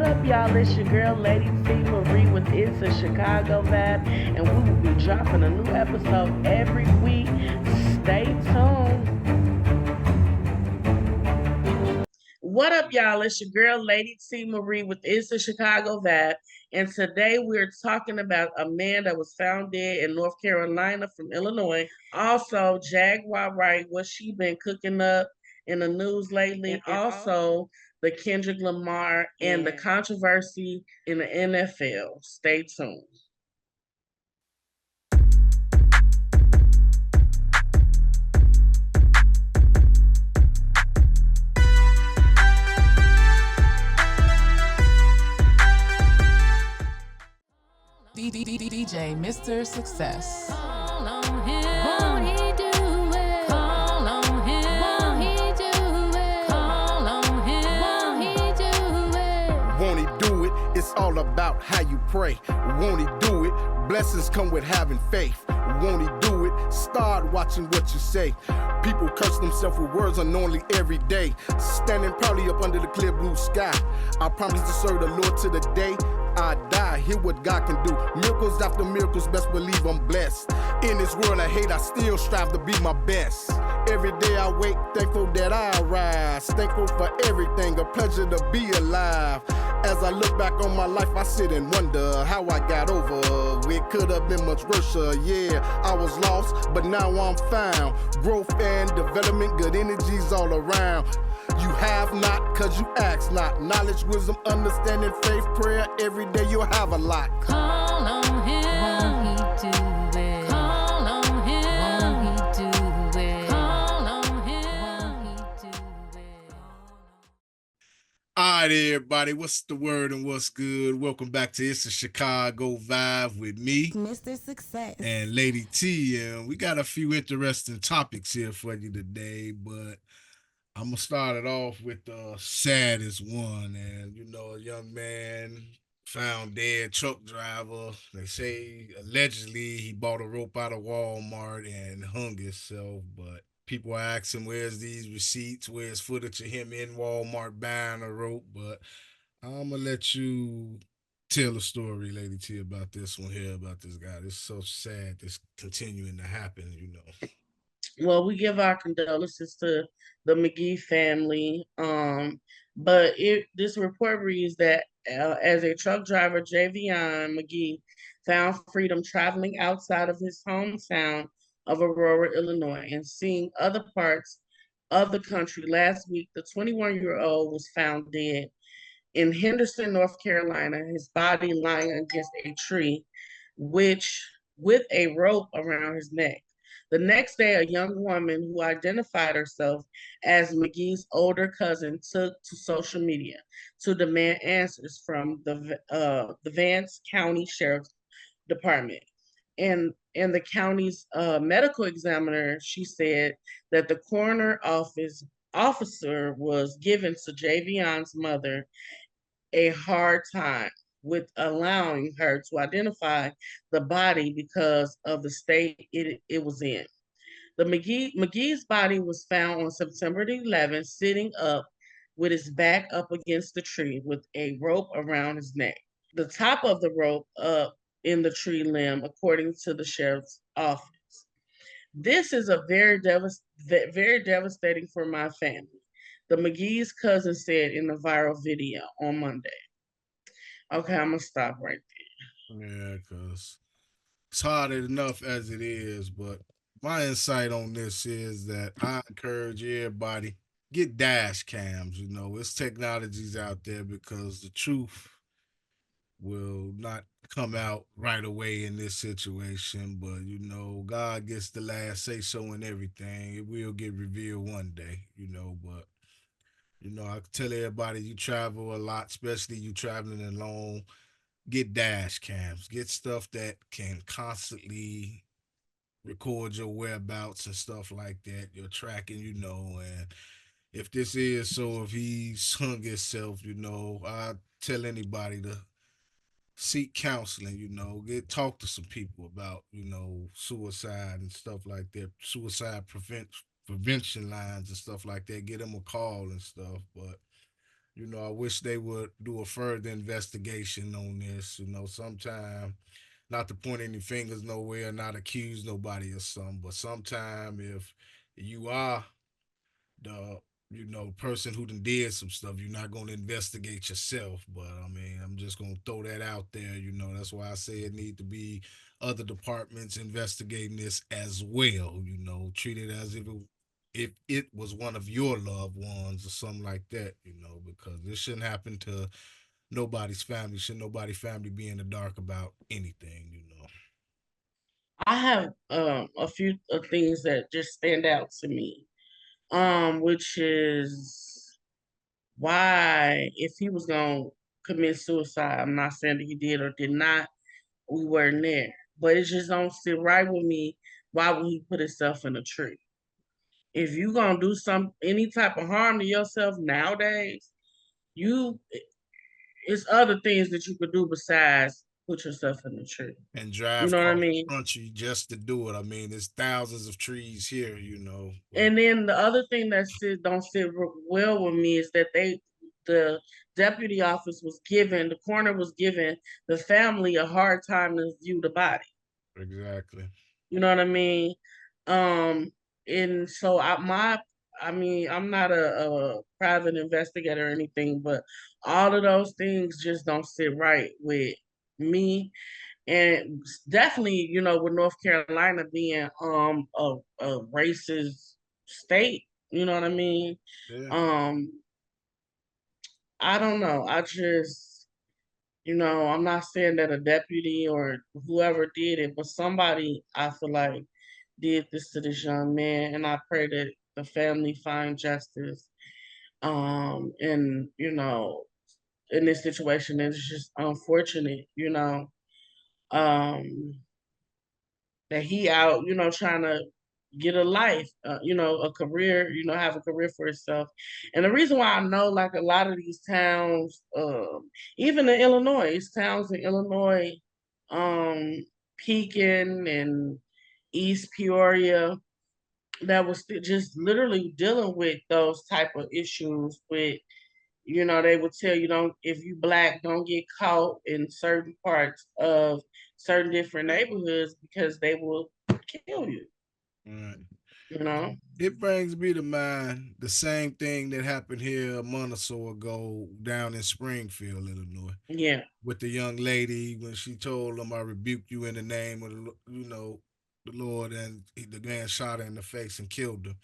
What up, y'all? It's your girl, Lady T Marie with Itz A Chicago Vibe, and we will be dropping a new episode every week. Stay tuned. What up, y'all? It's your girl, Lady T Marie with Itz A Chicago Vibe, and today we're talking about a man that was found dead in North Carolina from Illinois. Also, Jaguar Wright, what she been cooking up in the news lately. Also, the Kendrick Lamar and the controversy in the NFL. Stay tuned. DJ Mr. Success. Call on him. Won't he do it? Call on him. Won't he do it? Call on him. Won't he do it? Won't he do it? It's all about how you pray. Won't he do it? Blessings come with having faith. Won't he do it? Start watching what you say. People curse themselves with words unknowingly every day. Standing proudly up under the clear blue sky. I promise to serve the Lord to the day I die. Hear what God can do. Miracles after miracles, best believe I'm blessed. In this world of hate, I still strive to be my best. Every day I wake, thankful that I rise. Thankful for everything, a pleasure to be alive. As I look back on my life, I sit and wonder how I got over. It could have been much worse, yeah. I was lost, but now I'm found. Growth and development, good energies all around. You have not, cause you ask not. Knowledge, wisdom, understanding, faith, prayer. Every day you'll have a lot. Call on him. Won't he do it? Call on him. Won't he do it? Call on him. Won't he do it? All right, everybody, what's the word and what's good? Welcome back to It's a Chicago Vibe with me Mr. Success. and Lady T. And we got a few interesting topics here for you today, but I'm going to start it off with the saddest one. And, a young man found dead, truck driver. They say allegedly he bought a rope out of Walmart and hung himself, but people are asking where's these receipts, where's footage of him in Walmart buying a rope, but I'm gonna let you tell a story, Lady T, about this one here, about this guy. It's so sad this continuing to happen. Well, we give our condolences to the McGee family. But this report reads that as a truck driver, Javion McGee found freedom traveling outside of his hometown of Aurora, Illinois, and seeing other parts of the country. Last week, the 21-year-old was found dead in Henderson, North Carolina, his body lying against a tree, which with a rope around his neck. The next day, a young woman who identified herself as McGee's older cousin took to social media to demand answers from the Vance County Sheriff's Department. And the county's medical examiner, she said that the coroner officer was given to Javion's mother a hard time with allowing her to identify the body because of the state it was in. The McGee's body was found on September the 11th, sitting up with his back up against the tree with a rope around his neck. The top of the rope up in the tree limb, according to the sheriff's office. This is a very devastating for my family, the McGee's cousin said in the viral video on Monday. Okay, I'm gonna stop right Yeah, because it's hard enough as it is, but my insight on this is that I encourage everybody get dash cams. It's technologies out there because the truth will not come out right away in this situation, but God gets the last say so in everything. It will get revealed one day, but I tell everybody you travel a lot, especially you traveling alone, get dash cams, get stuff that can constantly record your whereabouts and stuff like that, your tracking, and if this is so, if he's hung himself, I tell anybody to seek counseling, talk to some people about, suicide and stuff like that, prevention lines and stuff like that. Get them a call and stuff. But I wish they would do a further investigation on this. Sometime, not to point any fingers nowhere, not accuse nobody of something, but sometime if you are the person who done did some stuff, you're not going to investigate yourself. But I mean, I'm just going to throw that out there. That's why I say it need to be other departments investigating this as well. Treat it as if it was one of your loved ones or something like that. Because this shouldn't happen to nobody's family. Should nobody family be in the dark about anything. I have a few things that just stand out to me. Which is why if he was gonna commit suicide, I'm not saying that he did or did not, we weren't there. But it just don't sit right with me. Why would he put himself in a tree? If you gonna do any type of harm to yourself nowadays, you it's other things that you could do besides put yourself in a tree. And You drive know what I cross mean? country just to do it. I mean, there's thousands of trees here, but And then the other thing that don't sit well with me is that the deputy office the coroner was giving the family a hard time to view the body. exactly. You know what I mean? Um, and so I mean, I'm not a private investigator or anything, but all of those things just don't sit right with me, and definitely, with North Carolina being a racist state, you know what I mean? Yeah. Um, I don't know. I'm not saying that a deputy or whoever did it, but somebody I feel like did this to this young man, and I pray that the family find justice. And in this situation, it's just unfortunate, um, that he out, trying to get a life, a career, have a career for himself. And the reason why I know, like a lot of these towns, even in Illinois, it's towns in Illinois, um, Pekin and East Peoria, that was just literally dealing with those type of issues with, they would tell you don't if you black, don't get caught in certain parts of certain different neighborhoods because they will kill you. All right. You know? It brings me to mind the same thing that happened here a month or so ago down in Springfield, Illinois, Yeah, with the young lady when she told him, "I rebuke you in the name of the Lord," and the man shot her in the face and killed her.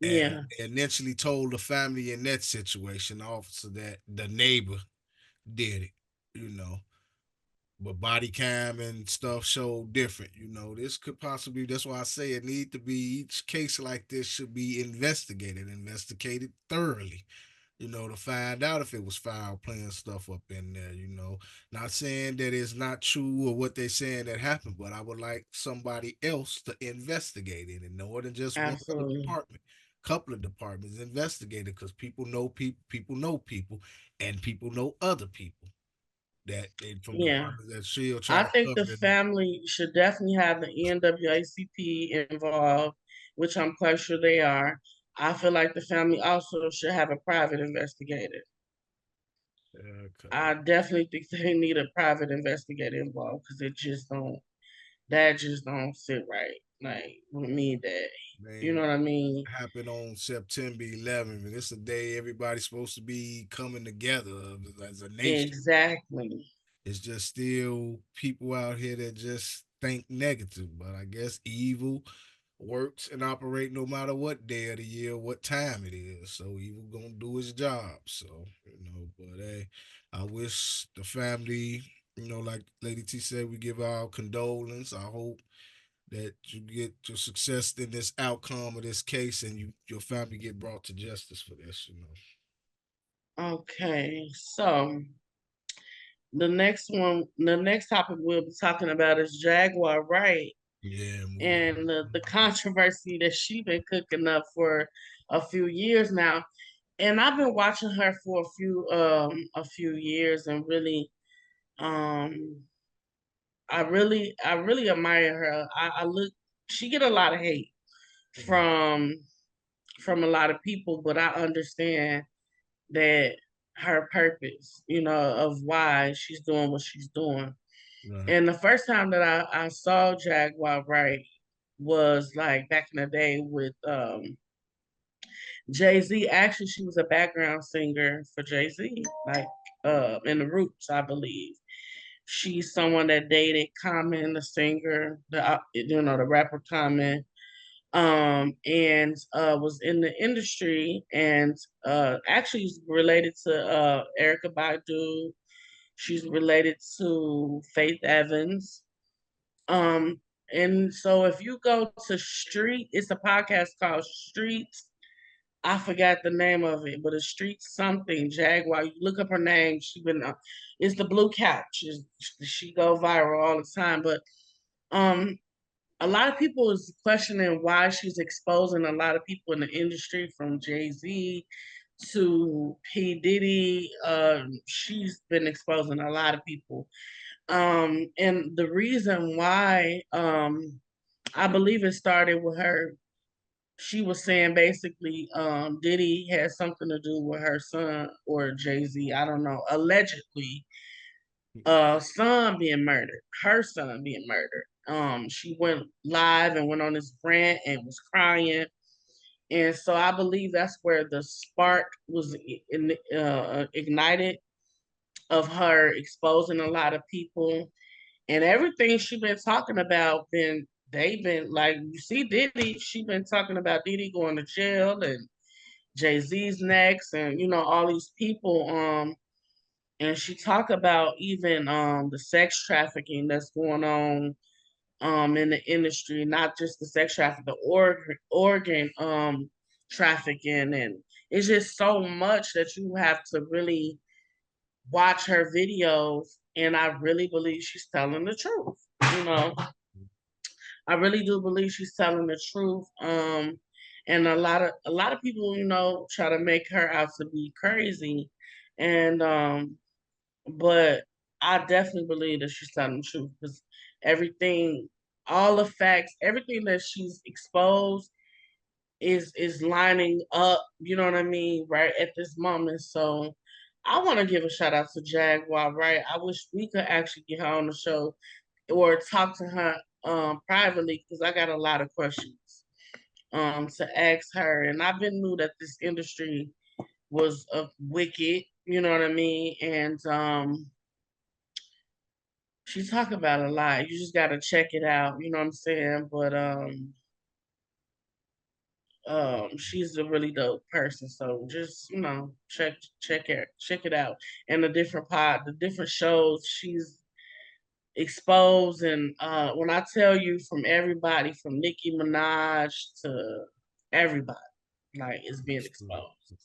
And yeah, they initially told the family in that situation, the officer, that the neighbor did it. You know, but body cam and stuff show different. This could possibly. That's why I say it need to be, each case like this should be investigated thoroughly. To find out if it was foul playing stuff up in there. Not saying that it's not true or what they saying that happened, but I would like somebody else to investigate it, and more than just one other absolutely. department. Couple of departments investigate it because people know people, and people know other people that they from Yeah. departments that she'll try I to think the cover it up. family should definitely have the NAACP involved, which I'm quite sure they are. I feel like the family also should have a private investigator. Okay, I definitely think they need a private investigator involved because that just don't sit right. Like with me, that you know man. what I mean? Happened on September 11th, and it's a day everybody's supposed to be coming together as a nation. Exactly. It's just still people out here that just think negative, but I guess evil works and operate no matter what day of the year, what time it is. So evil gonna do his job. So but hey, I wish the family, like Lady T said, we give our condolence. I hope that you get your success in this outcome of this case, and your family get brought to justice for this. Okay, so the next topic we'll be talking about is Jaguar Wright Yeah, moving and the controversy that she been cooking up for a few years now. And I've been watching her for a few years, and really um I really admire her. I look She get a lot of hate on. from a lot of people, but I understand that. her purpose, of why she's doing what she's doing. Right. And the first time that I saw Jaguar Wright was like back in the day with Jay-Z. Actually, she was a background singer for Jay-Z, like in the Roots, I believe. She's someone that dated Common, the singer, the rapper Common, and was in the industry, and actually is related to Erica Badu. She's related to Faith Evans. Um, and so if you go to Street, it's a podcast called Streets. I forgot the name of it, but it's Street something Jaguar. You look up her name. She been it's the Blue Couch. She go viral all the time. But um, a lot of people is questioning why she's exposing a lot of people in the industry, from Jay-Z to P Diddy. She's been exposing a lot of people. And the reason why, I believe it started with her. She was saying basically, Diddy had something to do with her son or Jay-Z, I don't know, allegedly, son being murdered, her son being murdered. She went live and went on this rant and was crying. And so I believe that's where the spark was ignited, of her exposing a lot of people. And everything she been talking about, they've been like, you see Diddy, she been talking about Diddy going to jail, and Jay-Z's next, and all these people. And she talk about even the sex trafficking that's going on in the industry, not just the sex trafficking, the organ trafficking, and it's just so much that you have to really watch her videos. And I really believe she's telling the truth. You know, I really do believe she's telling the truth. And a lot of people, try to make her out to be crazy, and but I definitely believe that she's telling the truth, because everything, all the facts, everything that she's exposed is lining up. You know what I mean? Right at this moment. So I want to give a shout out to Jaguar. Right? I wish we could actually get her on the show or talk to her privately, because I got a lot of questions to ask her. And I've been knew that this industry was wicked. You know what I mean? And she talk about a lot. You just gotta check it out. You know what I'm saying? But she's a really dope person. So just check it out. And the different shows she's exposed. And when I tell you, from everybody from Nicki Minaj to everybody, like, it's being exposed.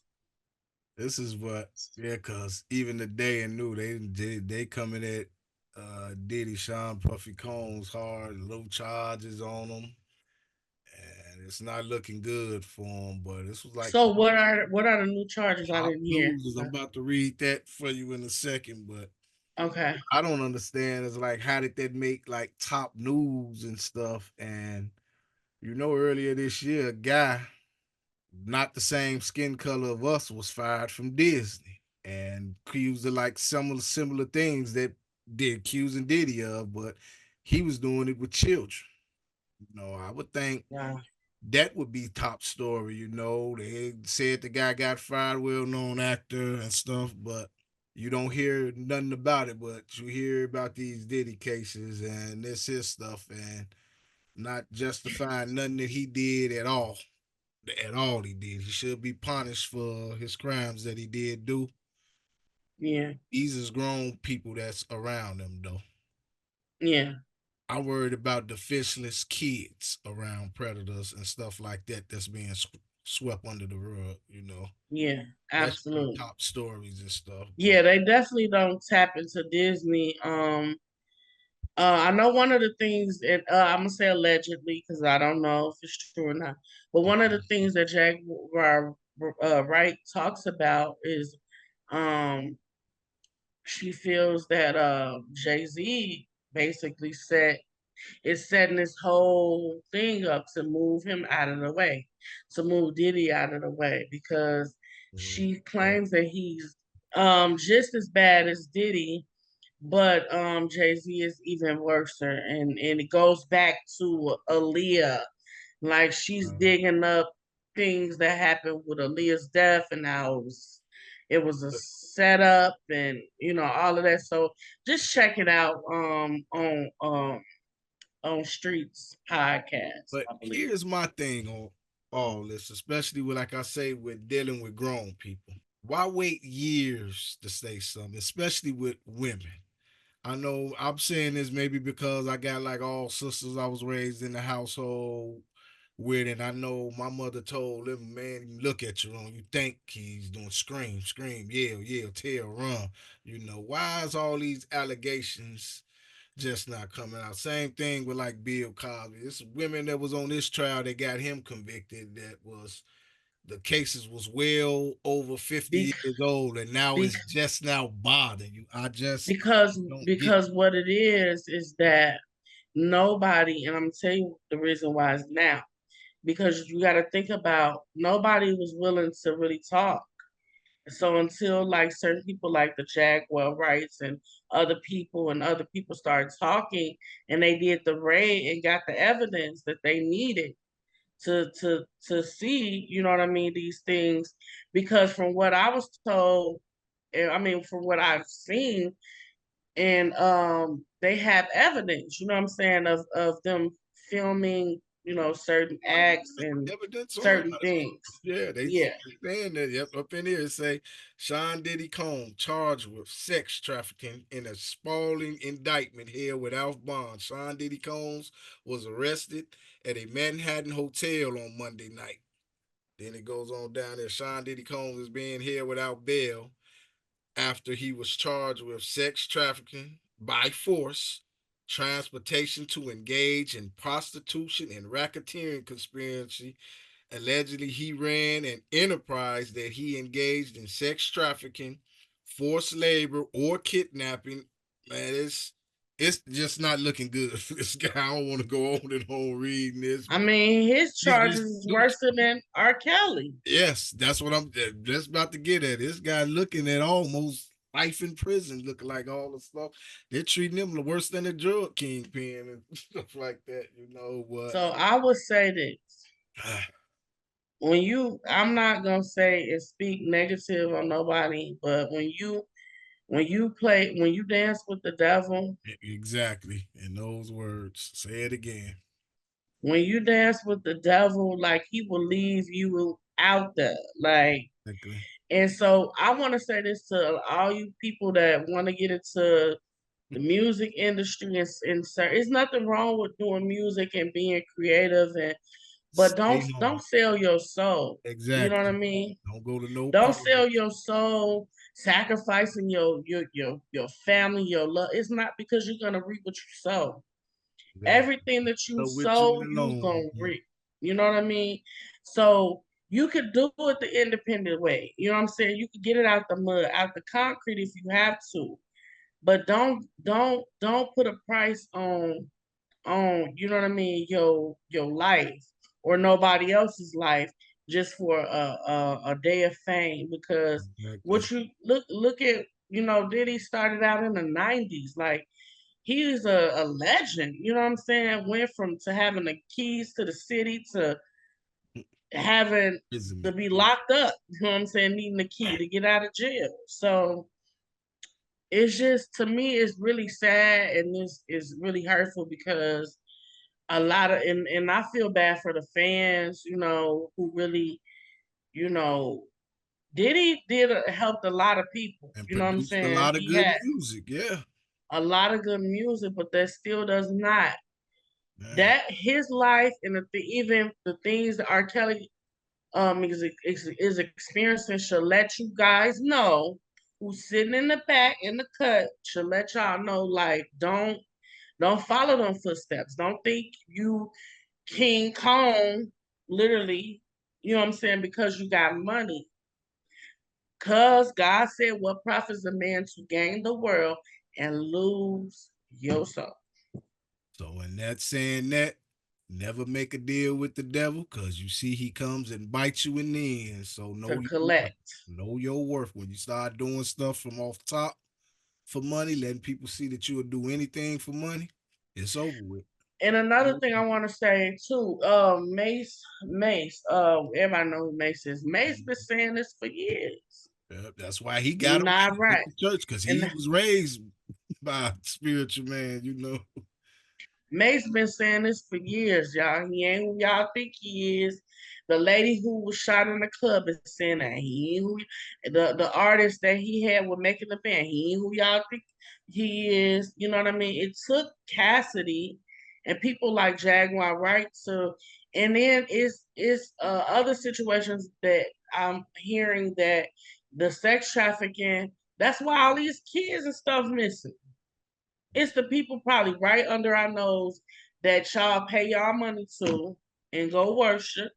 This is what, yeah, cause even the day and new they coming at Diddy, Sean Puffy Combs hard, low charges on him, and it's not looking good for him. But this was like So what are the new charges? I top didn't hear. news. I'm about to read that for you in a second, but Okay. I don't understand. It's like, how did that make like top news and stuff? And earlier this year, a guy not the same skin color of us was fired from Disney and accused of like similar things that they're accusing Diddy of, but he was doing it with children. I would think Wow. that would be top story. They said the guy got fired, well known actor and stuff, but you don't hear nothing about it. But you hear about these Diddy cases and this his stuff, and not justifying nothing that he did at all. At all he did. He should be punished for his crimes that he did do. Yeah. These is grown people that's around him though. Yeah. I'm worried about defenseless kids around predators and stuff like that that's being swept under the rug. Yeah. That should be Absolutely. top stories and stuff. But Yeah, they definitely don't tap into Disney. I know one of the things that, I'm gonna say allegedly, because I don't know if it's true or not. But one of the things that Jaguar Wright talks about is, um, she feels that Jay Z basically is setting this whole thing up to move him out of the way, to move Diddy out of the way, because she yeah, claims that he's just as bad as Diddy, but Jay-Z is even worse, and it goes back to Aaliyah. Like she's Uh, digging up things that happened with Aaliyah's death, and how it was a setup, and all of that. So just check it out on Streets podcast, but I believe. here's my thing on all this, especially with, like I say, with dealing with grown people. Why wait years to say something, especially with women? I know I'm saying this maybe because I got like all sisters I was raised in the household with, and I know my mother told them, man, you look at your own, you think he's doing scream, scream, yell, yell, tell, run. Why is all these allegations just not coming out? Same thing with like Bill Cosby. It's women that was on this trial that got him convicted, that was the cases was well over 50 Be, years old, and now be, it's just now bothering you. I just because don't get it. because what it is that nobody, and I'm gonna tell you the reason why is now, because you got to think about nobody was willing to really talk. So until like certain people like the Jaguar Wrights and other people started talking, and they did the raid and got the evidence that they needed to see, you know what I mean, these things. Because from what I was told, I mean from what I've seen, and they have evidence, you know what I'm saying, of them filming, certain acts and Evidence on it. certain things. Yeah, they Yeah. saying that. Yep, up in here it say Sean Diddy Combs charged with sex trafficking in a spalling indictment here without bond. Sean Diddy Combs was arrested at a Manhattan hotel on Monday night. Then it goes on down there. Sean Diddy Combs is being held without bail after he was charged with sex trafficking by force, transportation to engage in prostitution, and racketeering conspiracy. Allegedly, he ran an enterprise that he engaged in sex trafficking, forced labor, or kidnapping. Man, it's just not looking good for this guy. I don't want to go on and on reading this, I but mean, his he's charges just is worse than R. Kelly. yes, that's what I'm just about to get at. This guy looking at almost life in prison, looking like all the stuff. They're treating him worse than a drug kingpin and stuff like that. You know what? So I would say this. I'm not gonna say and speak negative on nobody, but when you dance with the devil, Exactly. In those words, say it again. when you dance with the devil, like he will leave you out there. Like, Exactly. and so I want to say this to all you people that want to get into the music industry, and sir, it's nothing wrong with doing music and being creative, but Stay don't home. sell your soul. You know what I Exactly. mean? Don't go to no Don't party. sell your soul, sacrificing your family, your love. It's not, because you're gonna reap what you sow. Exactly. Everything that you So with you sow, in the you's long gonna run. reap. You know what I mean? So you could do it the independent way. You know what I'm saying? You could get it out the mud, out the concrete if you have to. But don't put a price on, you know what I mean, your life or nobody else's life just for a day of fame. Because Exactly. what you look at, Diddy started out in the 90s. Like, he's a legend, you know what I'm saying? Went from to having the keys to the city to having to Imprisonment. be locked up, you know what I'm saying, needing the key to get out of jail. So it's just, to me, it's really sad, and this is really hurtful, because a lot of, and I feel bad for the fans, who really, you know, Diddy helped a lot of people. And You know what I'm produced a saying? lot of He good had music. Yeah. a lot of good music, but that still does not, Man. that his life, and even the things that R. Kelly is experiencing should let you guys know, who's sitting in the back in the cut, should let y'all know, like, don't follow them footsteps. Don't think you King Kong, literally, you know what I'm saying, because you got money. Because God said, what profits a man to gain the world and lose your soul? So in that saying that, Never make a deal with the devil, because you see he comes and bites you in the end. So to collect. know your worth. When you start doing stuff from off top for money, letting people see that you'll do anything for money, it's over with. And another thing I want to say too, Mace, everybody know who Mace is. Mace been saying this for years. Yeah, that's why he You got away not with right. the church, because he And was raised by a spiritual man, you know. Mace been saying this for years, y'all. He ain't who y'all think he is. The lady who was shot in the club is saying that he ain't who the artist that he had with making the band. He ain't who y'all think he is. You know what I mean? It took Cassidy and people like Jaguar Wright to, and then it's other situations that I'm hearing that the sex trafficking. That's why all these kids and stuff missing. It's the people probably right under our nose that y'all pay y'all money to and go worship.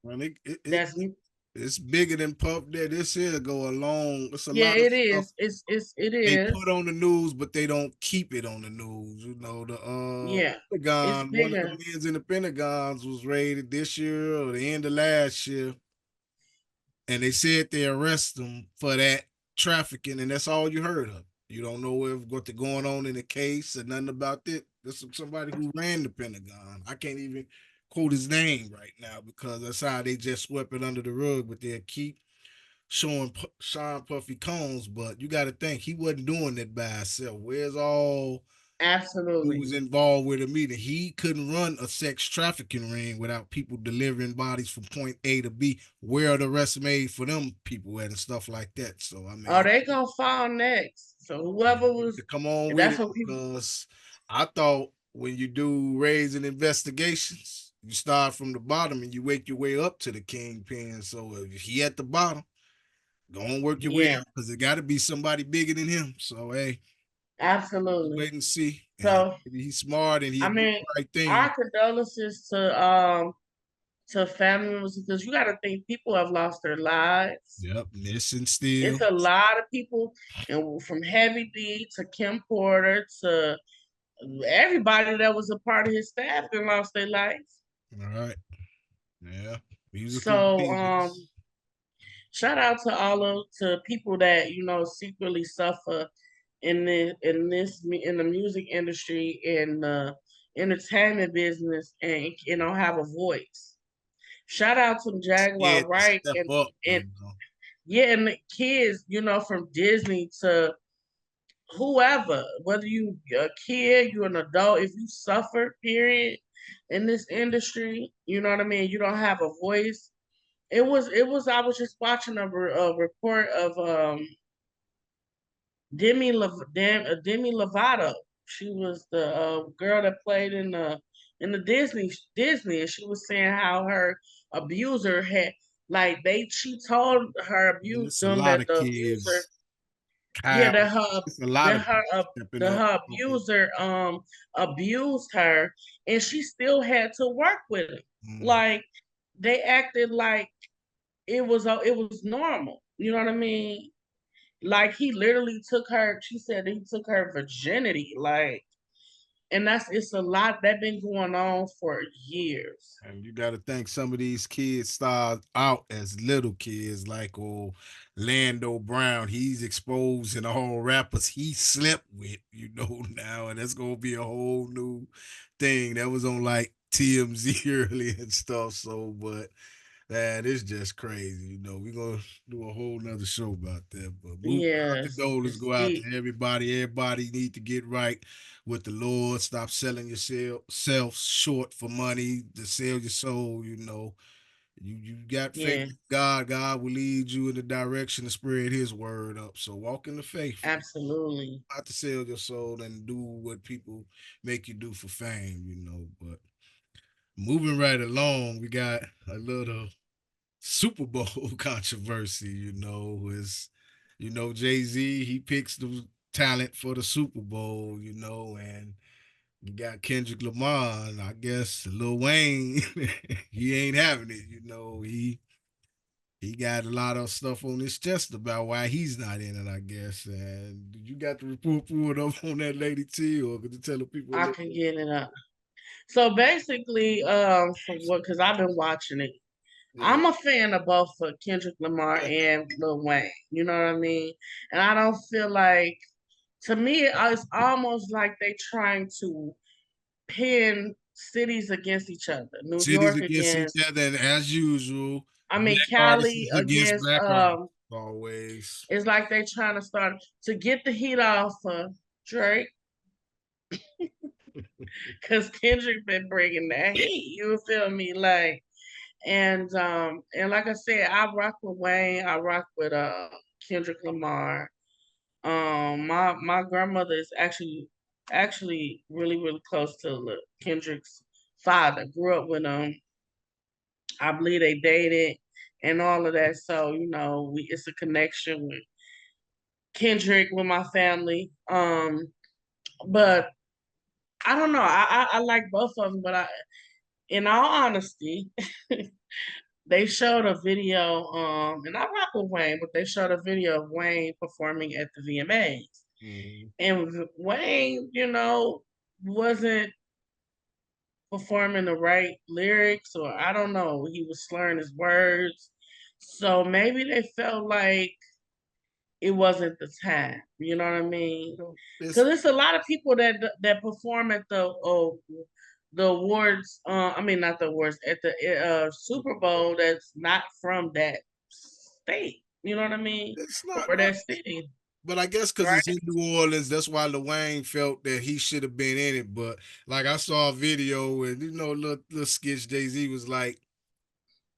And That's it's bigger than Puff Daddy. This here go along. It's a yeah, lot of it stuff is. It they is. put on the news, but they don't keep it on the news. You know, the Yeah, it's Pentagon, one of the bigger. men's in the Pentagons was raided this year or the end of last year, and they said they arrest them for that trafficking, and that's all you heard of. You don't know what's going on in the case or nothing about it. There's somebody who ran the Pentagon. I can't even quote his name right now because that's how they just swept it under the rug. But they'll keep showing Sean Puffy Combs. But you got to think he wasn't doing it by himself. Where's all who Absolutely. was involved with a meeting? He couldn't run a sex trafficking ring without people delivering bodies from point A to B. Where are the arrests made for them people at and stuff like that? So I Oh, mean, they gonna fall next. So yeah, whoever you need was, to come on with that's it, what people. because I thought when you do raising investigations, you start from the bottom and you work your way up to the kingpin. So if he at the bottom, go and work your way Yeah, up, because it got to be somebody bigger than him. So hey, absolutely. wait and see. And So maybe he's smart and I he'll do mean, the right thing. our condolences to family members because you got to think people have lost their lives. Yep, missing still. It's a lot of people, and from Heavy D to Kim Porter to everybody that was a part of his staff and lost their life. All right. Yeah. Musical So legends. shout out to all of to people that secretly suffer in the music industry and the entertainment business and have a voice. Shout out to Jaguar Scared to Wright step and up, and you know. yeah, and the kids, from Disney to whoever, whether you a kid, you're an adult, if you suffer, period, in this industry, you know what I mean. You don't have a voice. It was. I was just watching a report of Demi Lovato. She was the girl that played in the Disney, and she was saying how her abuser had like she told her And abuse it's a them lot that of the abuser. kids. Yeah, Kyle, it's a lot that of her people stepping that up. her abuser abused her, and she still had to work with him. Mm. Like they acted like it was normal. You know what I mean? Like he literally took her. She said that he took her virginity. Like, and it's a lot that been going on for years. And you got to think some of these kids start out as little kids, like Lando Brown. He's exposing all rappers he slept with, you know, now. And that's going to be a whole new thing. That was on like TMZ early and stuff. So, but that is just crazy. You know, we're going to do a whole nother show about that. But our Yes, condolences it's go out deep. to everybody. Everybody need to get right with the Lord. Stop selling yourself short for money to sell your soul. You know, you got faith Yeah, in God. God will lead you in the direction to spread His word up. So walk in the faith. absolutely. Not to sell your soul and do what people make you do for fame. You know, but moving right along, we got a little Super Bowl controversy. Jay-Z, he picks the talent for the Super Bowl, and you got Kendrick Lamar, and I guess Lil Wayne, he ain't having it. He got a lot of stuff on his chest about why he's not in it, I guess. And you got the report pulled up on that lady T, or could you tell the people a I little can bit? get it up. So basically, for what? Because I've been watching it. Yeah. I'm a fan of both for Kendrick Lamar and Lil Wayne. You know what I mean? And I don't feel like, to me, it's almost like they trying to pin cities against each other. New Cities York against each against, other, and as usual, I mean, black artists Cali against against. black artists always. It's like they trying to start to get the heat off of Drake, because Kendrick been bringing that heat. You feel me? Like, and like I said, I rock with Wayne. I rock with Kendrick Lamar. My grandmother is actually really close to Kendrick's father. Grew up with him. I believe they dated and all of that. So it's a connection with Kendrick with my family. But I don't know. I like both of them, but in all honesty, they showed a video. And I rock with Wayne, but they showed a video of Wayne performing at the VMAs. Mhm. And Wayne, wasn't performing the right lyrics, or I don't know, he was slurring his words. So maybe they felt like it wasn't the time. You know what I mean? It's Because it's a lot of people that perform at the awards. I mean, not the awards, at the Super Bowl, that's not from that state. You know what I mean? it's not Or right. that city, But I guess because right? it's in New Orleans, that's why Lil Wayne felt that he should have been in it. But like I saw a video and little sketch Jay Z was like,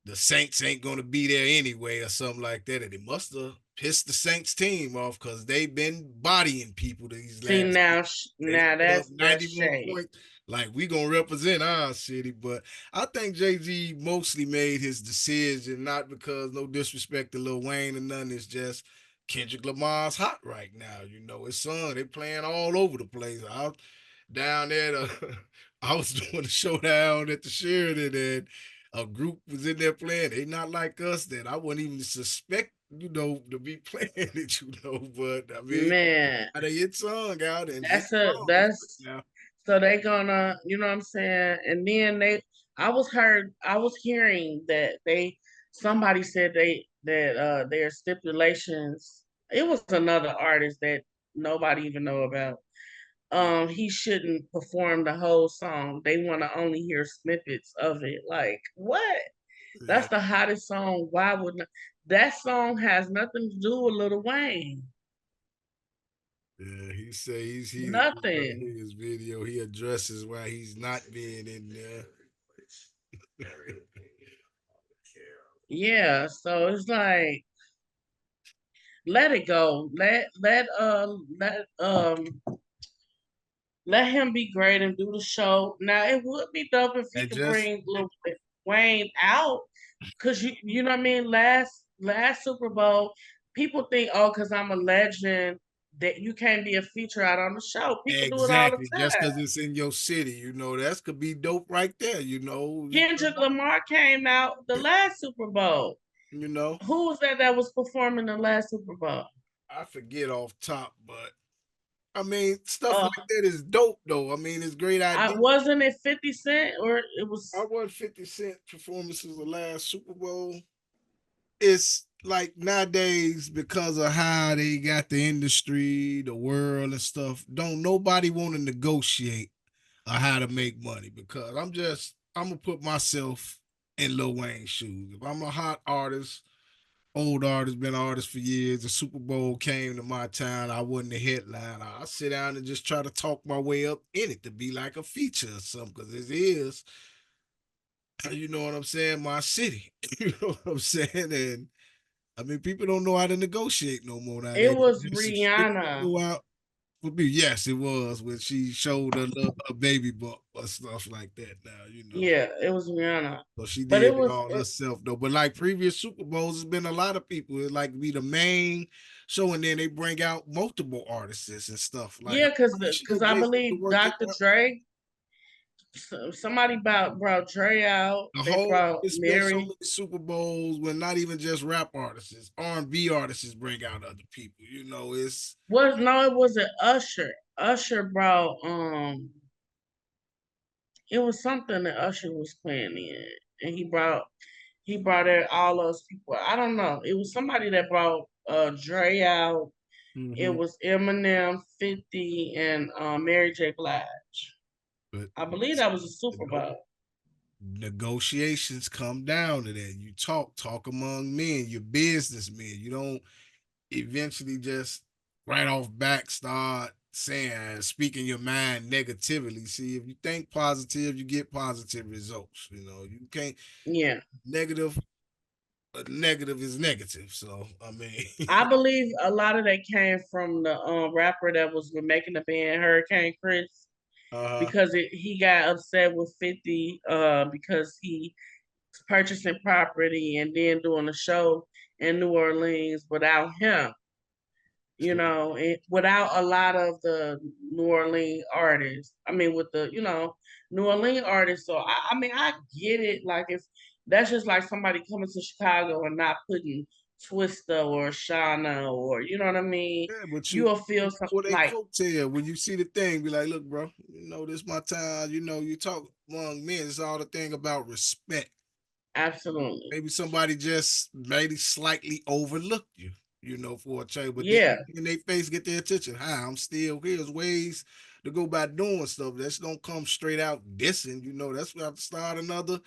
the Saints ain't gonna be there anyway, or something like that. And it must have pissed the Saints team off because they've been bodying people these See, last. They done now put up that's 91 shade. points. Like, we gonna represent our city. But I think Jay-Z mostly made his decision, not because no disrespect to Lil Wayne or nothing. It's just Kendrick Lamar's hot right now. His son, they playing all over the place. I was down there I was doing a showdown at the Sheridan, and a group was in there playing. They not like us, that I wouldn't even suspect, to be playing it. But I mean, Man, they hit song out and hit songs right that's now. so they gonna, you know what I'm saying? And then I was hearing that somebody said their stipulations, it was another artist that nobody even know about. He shouldn't perform the whole song. They want to only hear snippets of it. Like, what? Yeah, That's the hottest song. Why would not? That song has nothing to do with Lil Wayne. yeah. He say he's heated about Nothing. his video. He addresses why he's not being in there. Yeah, so it's like, let it go. Let him be great and do the show. Now it would be dope if he And could just bring Lil Wayne out, cause you know what I mean. Last Super Bowl, people think, oh, cause I'm a legend, that you can't be a feature out on the show. People do it all the exactly, just time. because it's in your city, that could be dope right there. Kendrick Lamar came out the last Super Bowl. You know. Who was that was performing the last Super Bowl? I forget off top, but I mean, stuff Uh, like that is dope, though. I mean, it's great I idea. wasn't it 50 Cent, or it I was. watched 50 Cent performances the last Super Bowl. It's like nowadays, because of how they got the industry, the world, and stuff, don't nobody want to negotiate on how to make money, because I'm gonna put myself in Lil Wayne's shoes. If I'm a hot artist, old artist, been an artist for years, the Super Bowl came to my town, I wasn't the headline. I sit down and just try to talk my way up in it to be like a feature or something, because it is, you know what I'm saying, my city. You know what I'm saying? And I mean, people don't know how to negotiate no more It nowadays. was It's strictly Rihanna. go out for me. Yes, it was when she showed a baby bump or stuff like that. Now. Yeah, it was Rihanna. So she But it did it was all herself though. But like previous Super Bowls, there's been a lot of people. It like be the main show, and then they bring out multiple artists and stuff. Like, yeah, I'm cause pretty sure I Jay-Z could believe work it Dr. out. Dre. Somebody brought Dre out. The They whole brought It's been so Mary. many Super Bowls when not even just rap artists, R&B artists bring out other people. It's Was no, it wasn't Usher. Usher brought It was something that Usher was playing in, and he brought in all those people. I don't know. It was somebody that brought Dre out. It Mm-hmm. was Eminem, 50, and Mary J. Blige. But I believe that was a you Super know, Bowl. negotiations come down to that. You talk among men. You're businessmen. You don't eventually just right off back start saying speaking your mind negatively. See, if you think positive, you get positive results. You know, you can't Yeah. negative. Negative is negative. So I mean, I believe a lot of that came from the rapper that was making the band Hurricane Chris uh because he got upset with 50 because he was purchasing property and then doing a show in New Orleans without him. Without a lot of the New Orleans artists. I mean, with the New Orleans artists. So I mean, I get it. Like if that's just like somebody coming to Chicago and not putting Twista or Shauna or you know what I mean. yeah, but You you will feel some for they like coattail when you see the thing, be like, look, bro, this my time. You talk among men. It's all the thing about respect. absolutely, Maybe somebody just maybe slightly overlooked you, for a change. But then yeah, in their face get their attention. Hi, I'm still here. There's ways to go by doing stuff. That's don't come straight out dissing. That's we have to start another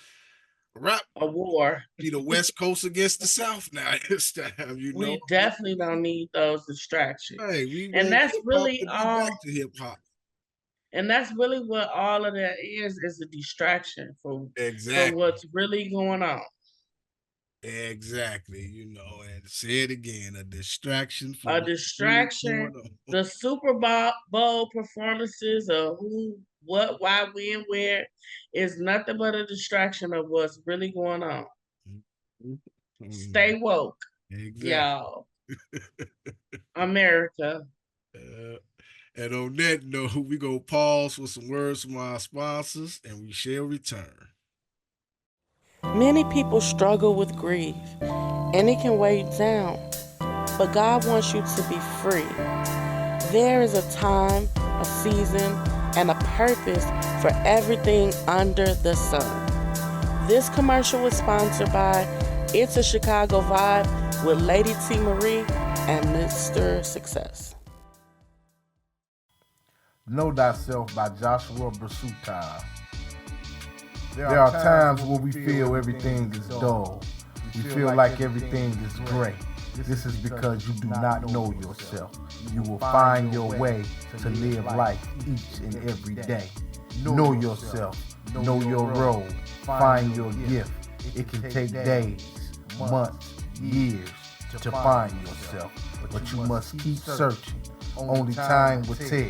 rap. a war. Be the West Coast against the South now this time, We definitely don't need those distractions, Hey, we and want that's hip hop really to be back all. to hip hop. And that's really what all of that is a distraction for Exactly. what's really going on. Exactly. And say it again, a distraction for A what's really distraction, going on. the Super Bowl performances of who, what, why, when, where is nothing but a distraction of what's really going on. Stay woke, Exactly. y'all. America. Uh, and on that note, we go pause for some words from our sponsors and we shall return. Many people struggle with grief, and it can weigh you down. But God wants you to be free. There is a time, a season, and a purpose for everything under the sun. This commercial was sponsored by Itz A Chicago Vibe with Lady T. Marie and Mr. Success. Know Thyself by Joshua Brasutan. There are times where we feel everything is dull. We feel like everything is gray. This is because you do not know yourself. You will find your way to live life each and every day. Know yourself. Know your role. Find your gift. It can take days, months, years to find yourself. But you must keep searching. Only time will tell.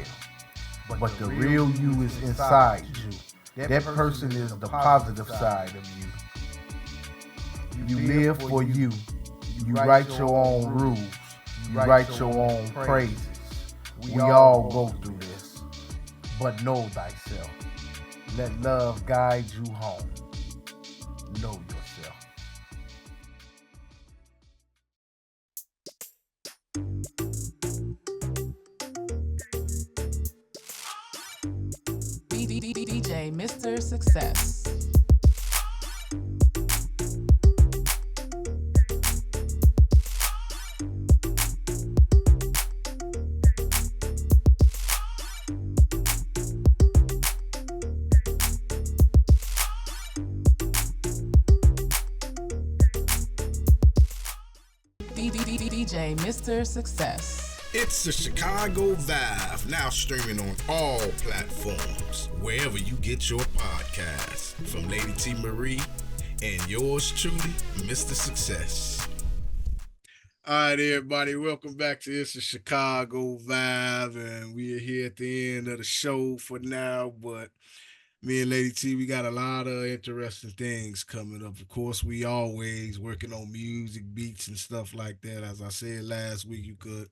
But the real you is inside you. That person is the positive side of you. You live for you. You write your own rules. You write your own praises. We all go through this. But know thyself. Let love guide you home. Know yourself. DJ Mr. Success. DJ Mr. Success. It's a Chicago Vibe, now streaming on all platforms, wherever you get your podcasts. From Lady T. Marie and yours truly, Mr. Success. All right, everybody, welcome back to It's a Chicago Vibe, and we are here at the end of the show for now, but me and Lady T, we got a lot of interesting things coming up. Of course, we always working on music, beats, and stuff like that. As I said last week, you could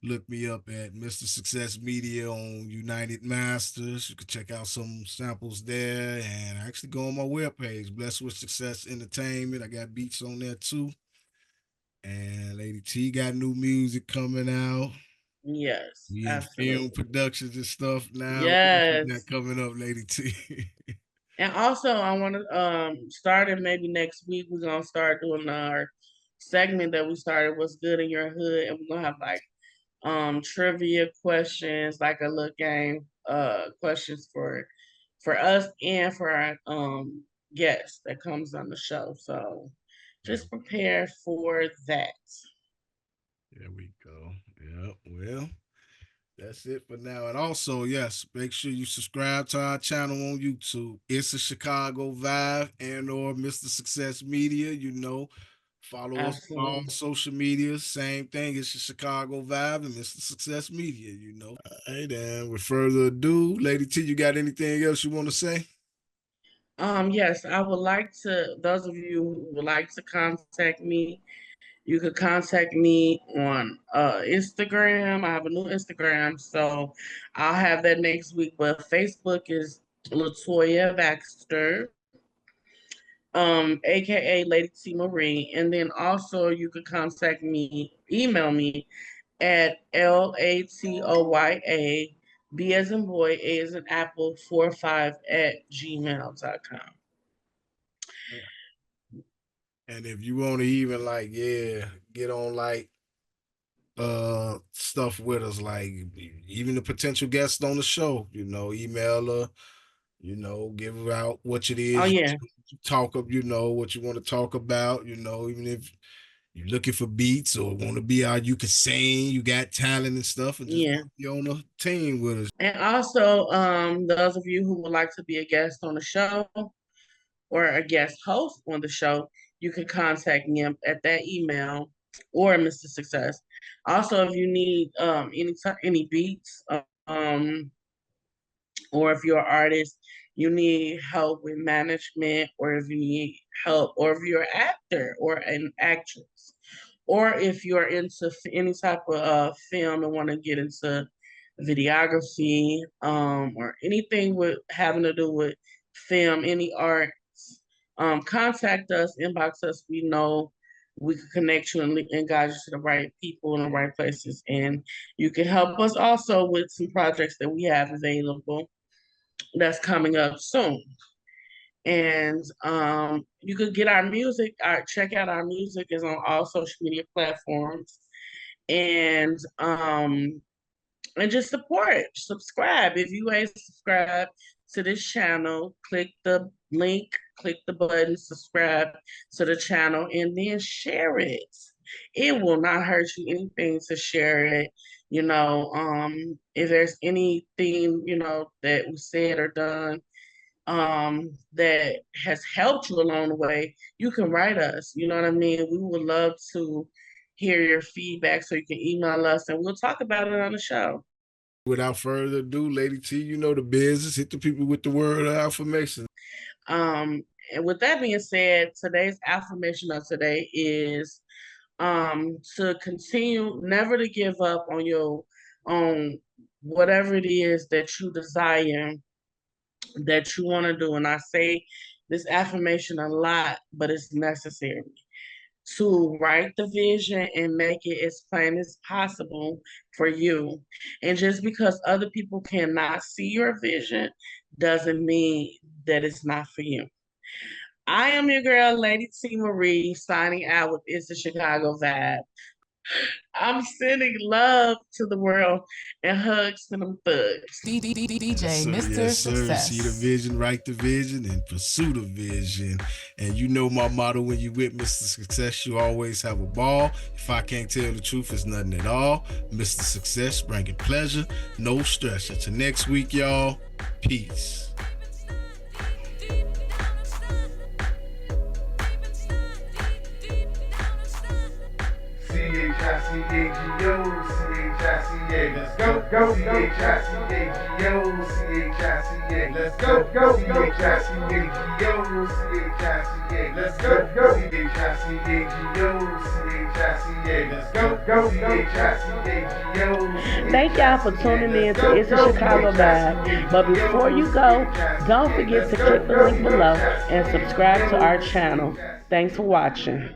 look me up at Mr. Success Media on United Masters. You can check out some samples there and actually go on my webpage, Blessed with Success Entertainment. I got beats on there too. And Lady T got new music coming out. Yes, We in film absolutely. productions and stuff now. What else we Yes. got coming up, Lady T? And also, I want to starting maybe next week. We're gonna start doing our segment that we started. What's good in your hood, and we're gonna have like trivia questions, like a little game questions for us and for our guests that comes on the show. So just prepare for that. There we go. Yeah, well, that's it for now. And also, yes, make sure you subscribe to our channel on YouTube. It's a Chicago Vibe and or Mr. Success Media. Follow us on all Absolutely. social media. Same thing. It's the Chicago Vibe and Mr. Success Media. All right, then. With further ado, Lady T, you got anything else you want to say? Yes, I would like to, those of you who would like to contact me, you could contact me on Instagram. I have a new Instagram, so I'll have that next week. But Facebook is Latoya Baxter, aka Lady T Marie. And then also you could contact me, email me at LATOYA, B as in boy, A as in apple, 45 at gmail.com. And if you want to even get on stuff with us, like even the potential guest on the show, email her, give her out what it Oh is yeah. you talk of, what you want to talk about, even if you're looking for beats or want to be out, you can sing, you got talent and stuff, and just Yeah. be on a team with us. And also, those of you who would like to be a guest on the show or a guest host on the show, you can contact me at that email or Mr. Success. Also, if you need any beats, or if you're an artist, you need help with management, or if you need help, or if you're an actor or an actress, or if you're into any type of film and want to get into videography, or anything with having to do with film, any arts, contact us, inbox us. We know we can connect you and guide you to the right people in the right places. And you can help us also with some projects that we have available that's coming up soon. And you could get our music, check out our music is on all social media platforms. And just support, subscribe. If you ain't subscribed to this channel, click the link, click the button, subscribe to the channel, and then share it. It will not hurt you anything to share it. If there's anything, that we said or done that has helped you along the way, you can write us. You know what I mean? We would love to hear your feedback, so you can email us and we'll talk about it on the show. Without further ado, Lady T, you know the business. Hit the people with the word of affirmation. And with that being said, today's affirmation of today is to continue never to give up on whatever it is that you desire, that you want to do. And I say this affirmation a lot, but it's necessary to write the vision and make it as plain as possible for you. And just because other people cannot see your vision doesn't mean that it's not for you. I am your girl, Lady T Marie, signing out with It's a Chicago Vibe. I'm sending love to the world and hugs to them thugs. DJ Mr. Yes, sir. Success. See the vision, write the vision, and pursue the vision. And you know my motto when you with Mr. Success, you always have a ball. If I can't tell the truth, it's nothing at all. Mr. Success, bringing pleasure, no stress. Until next week, y'all. Peace. C-H-I-C-A-G-O, C-H-I-C-A, let's go, go, C-H-I-C-A-G-O, C-H-I-C-A, let's go, go, C-H-I-C-A-G-O, C-H-I-C-A, let's go, go, C-H-I-C-A-G-O, C-H-I-C-A, let's go, go, C-H-I-C-A-G-O. Thank y'all for tuning in to It's a Chicago Vibe. But before you go, don't forget to click the link below and subscribe to our channel. Thanks for watching.